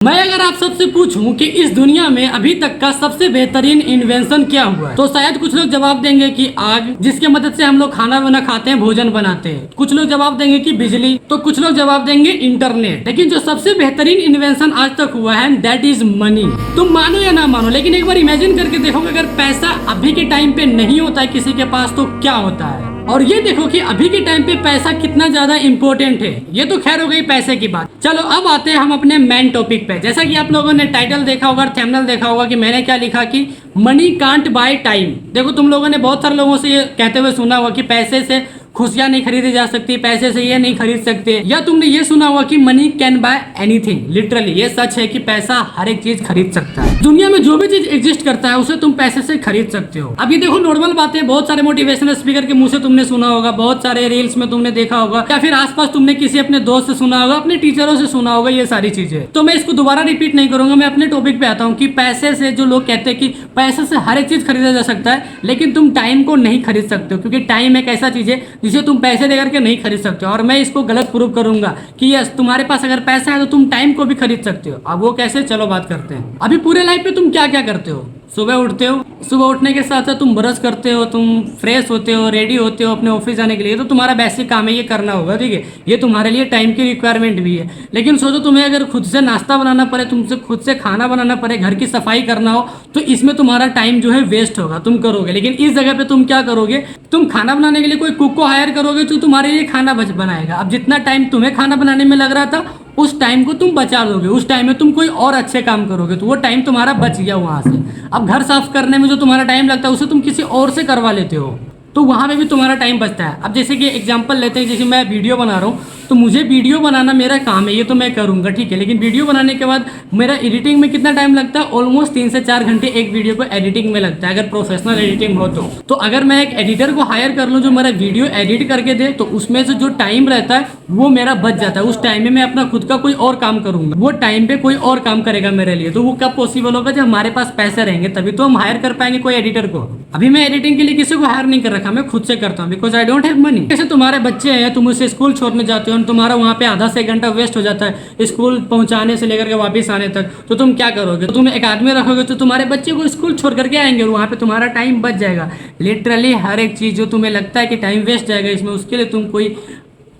मैं अगर आप सबसे पूछूं कि इस दुनिया में अभी तक का सबसे बेहतरीन इन्वेंशन क्या हुआ है, तो शायद कुछ लोग जवाब देंगे कि आग, जिसके मदद से हम लोग खाना वाना खाते हैं, भोजन बनाते हैं। कुछ लोग जवाब देंगे कि बिजली, तो कुछ लोग जवाब देंगे इंटरनेट। लेकिन जो सबसे बेहतरीन इन्वेंशन आज तक हुआ है, दैट इज मनी। तुम मानो या ना मानो, लेकिन एक बार इमेजिन करके देखो कि अगर पैसा अभी के टाइम पे नहीं होता है किसी के पास, तो क्या होता है। और ये देखो कि अभी के टाइम पे पैसा कितना ज्यादा इंपॉर्टेंट है। ये तो खैर हो गई पैसे की बात। चलो अब आते हैं हम अपने मेन टॉपिक पे। जैसा कि आप लोगों ने टाइटल देखा होगा, थंबनेल देखा होगा कि मैंने क्या लिखा कि मनी कांट बाय टाइम। देखो तुम लोगों ने बहुत सारे लोगों से ये कहते हुए सुना होगा कि पैसे से खुशियां नहीं खरीदी जा सकती, पैसे से ये नहीं खरीद सकते, या तुमने ये सुना होगा कि money can buy anything. Literally ये सच है कि पैसा हर एक चीज खरीद सकता है। दुनिया में जो भी चीज एग्जिस्ट करता है उसे तुम पैसे से खरीद सकते हो। अब ये देखो नॉर्मल बातें, बहुत सारे मोटिवेशनल स्पीकर के मुंह से तुमने सुना होगा, बहुत सारे रील्स में तुमने देखा होगा, या फिर आसपास तुमने किसी अपने दोस्त से सुना होगा, अपने टीचरों से सुना होगा, ये सारी चीजें। तो मैं इसको दोबारा रिपीट नहीं करूंगा, मैं अपने टॉपिक पे आता हूँ कि पैसे से जो लोग कहते हैं कि पैसे से हर एक चीज खरीदा जा सकता है, लेकिन तुम टाइम को नहीं खरीद सकते हो, क्योंकि टाइम एक ऐसा चीज है जिसे तुम पैसे देकर के नहीं खरीद सकते हो। और मैं इसको गलत प्रूव करूंगा कि यस, तुम्हारे पास अगर पैसा है तो तुम टाइम को भी खरीद सकते हो। अब वो कैसे, चलो बात करते हैं। अभी पूरे लाइफ में तुम क्या क्या करते हो? सुबह उठते हो, सुबह उठने के साथ साथ तुम ब्रश करते हो, तुम फ्रेश होते हो, रेडी होते हो अपने ऑफिस जाने के लिए, तो तुम्हारा बेसिक काम है, ये करना होगा, ठीक है। ये तुम्हारे लिए टाइम की रिक्वायरमेंट भी है। लेकिन सोचो तुम्हें अगर खुद से नाश्ता बनाना पड़े, तुमसे खुद से खाना बनाना पड़े, घर की सफाई करना हो, तो इसमें तुम्हारा टाइम जो है वेस्ट होगा, तुम करोगे। लेकिन इस जगह पे तुम क्या करोगे, तुम खाना बनाने के लिए कोई कुक को हायर करोगे जो तुम्हारे लिए खाना बनाएगा। अब जितना टाइम तुम्हें खाना बनाने में लग रहा था, उस टाइम को तुम बचा लोगे, उस टाइम में तुम कोई और अच्छे काम करोगे, तो वो टाइम तुम्हारा बच गया वहां से। अब घर साफ करने में जो तुम्हारा टाइम लगता है उसे तुम किसी और से करवा लेते हो, तो वहां पे भी तुम्हारा टाइम बचता है। अब जैसे कि एग्जांपल लेते हैं, जैसे मैं वीडियो बना रहा हूँ, तो मुझे वीडियो बनाना मेरा काम है, ये तो मैं करूंगा, ठीक है। लेकिन वीडियो बनाने के बाद मेरा एडिटिंग में कितना टाइम लगता है? ऑलमोस्ट 3 से 4 घंटे एक वीडियो को एडिटिंग में लगता है, अगर प्रोफेशनल एडिटिंग हो तो अगर मैं एक एडिटर को हायर कर लूँ जो मेरा वीडियो एडिट करके दे, तो उसमें से जो टाइम रहता है वो मेरा बच जाता है। उस टाइम में मैं अपना खुद का कोई और काम करूंगा, वो टाइम पे कोई और काम करेगा मेरे लिए। तो वो कब पॉसिबल होगा? जब हमारे पास पैसे रहेंगे, तभी तो हम हायर कर पाएंगे कोई एडिटर को। अभी मैं एडिटिंग के लिए किसी को हायर नहीं कर रखा, मैं खुद से करता हूँ, because I don't have money. जैसे तुम्हारे बच्चे हैं, तुम उसे स्कूल छोड़ने जाते हो, तुम्हारा वहाँ पे आधा से 1 घंटा वेस्ट हो जाता है स्कूल पहुंचाने से लेकर के वापस आने तक, तो तुम क्या करोगे? तो तुम एक आदमी रखोगे तो तुम्हारे बच्चे को स्कूल छोड़ करके आएंगे, और वहाँ पे तुम्हारा टाइम बच जाएगा। लिटरली हर एक चीज जो तुम्हें लगता है कि टाइम वेस्ट जाएगा इसमें, उसके लिए तुम कोई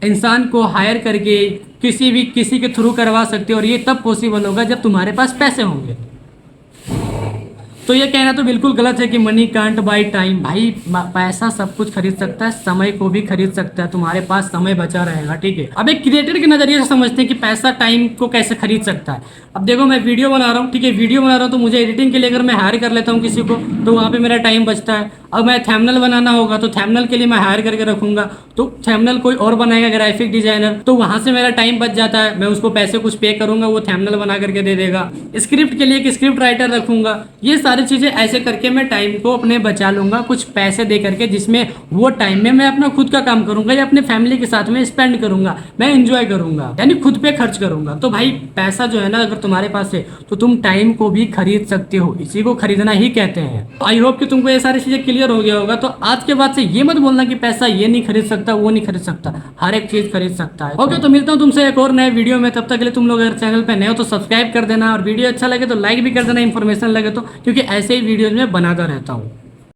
इंसान को हायर करके किसी के थ्रू करवा सकते हो, और ये तब पॉसिबल होगा जब तुम्हारे पास पैसे होंगे। तो ये कहना तो बिल्कुल गलत है कि मनी कांट बाय टाइम। भाई पैसा सब कुछ खरीद सकता है, समय को भी खरीद सकता है, तुम्हारे पास समय बचा रहेगा, ठीक है। अब एक क्रिएटर के नजरिए से समझते हैं कि पैसा टाइम को कैसे खरीद सकता है। अब देखो मैं वीडियो बना रहा हूँ, ठीक है, वीडियो बना रहा हूँ, तो मुझे एडिटिंग के लिए अगर मैं हायर कर लेता हूँ किसी को, तो वहाँ पे मेरा टाइम बचता है। अब मैं थंबनेल बनाना होगा तो थंबनेल के लिए मैं हायर करके रखूंगा, तो थंबनेल कोई और बनाएगा ग्राफिक डिजाइनर, तो वहां से मेरा टाइम बच जाता है। मैं उसको पैसे कुछ पे करूंगा, वो थंबनेल बना करके दे देगा। स्क्रिप्ट के लिए एक स्क्रिप्ट राइटर रखूंगा। ये सारी चीजें ऐसे करके मैं टाइम को अपने बचा लूंगा, कुछ पैसे दे करके, जिसमें वो टाइम में मैं अपना खुद का काम करूंगा या अपने फैमिली के साथ में स्पेंड करूंगा, मैं एंजॉय करूंगा, यानी खुद पे खर्च करूंगा। तो भाई पैसा जो है ना, अगर तुम्हारे पास है तो तुम टाइम को भी खरीद सकते हो, इसी को खरीदना ही कहते हैं। आई होप कि तुमको ये सारी चीजें क्लियर हो गया होगा। तो आज के बाद से ये मत बोलना कि पैसा ये नहीं खरीद सकता, वो नहीं खरीद सकता, हर एक चीज खरीद सकता है। ओके, तो मिलता हूँ तुमसे एक और नए वीडियो में। तब तक के लिए तुम लोग अगर चैनल पे नए हो तो सब्सक्राइब कर देना, और वीडियो अच्छा लगे तो लाइक भी कर देना, इन्फॉर्मेशन लगे तो, क्योंकि ऐसे ही वीडियोज में बनाता रहता हूँ।